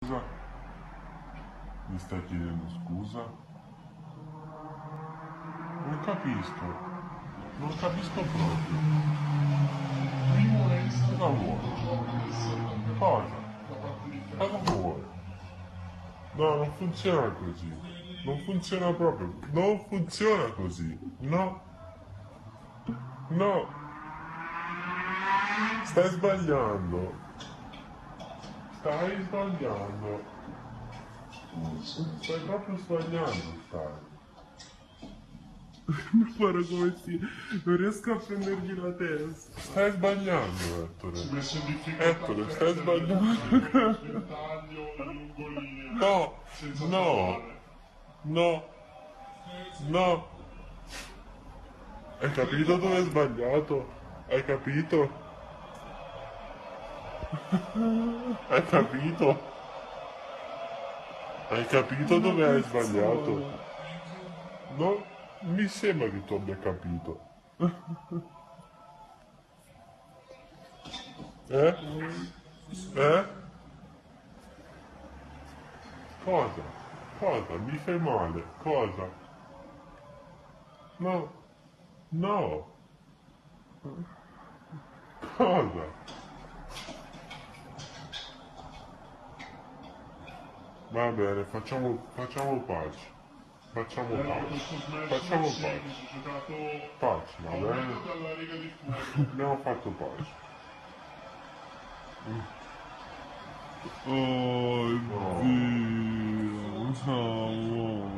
Scusa? Mi stai chiedendo scusa? Non capisco. Non capisco proprio. Cosa vuoi? Cosa? Cosa vuoi? No, non funziona così. Non funziona proprio. Non funziona così. No. No. Stai sbagliando. Stai sbagliando. Stai proprio sbagliando, stai. Non fare come si... Non riesco a prendergli la testa. Stai sbagliando, Ettore. Ettore, stai sbagliando. No, no, no, no. Hai capito dove hai sbagliato? Hai capito? Hai capito? Hai capito dove hai sbagliato? No, mi sembra che tu abbia capito. Eh? Eh? Cosa? Cosa? Mi fai male? Cosa? No, no. Cosa? Va bene, facciamo pace. Facciamo pace. Facciamo pace. Pace, va bene? Abbiamo fatto pace. Oh, Dio, no.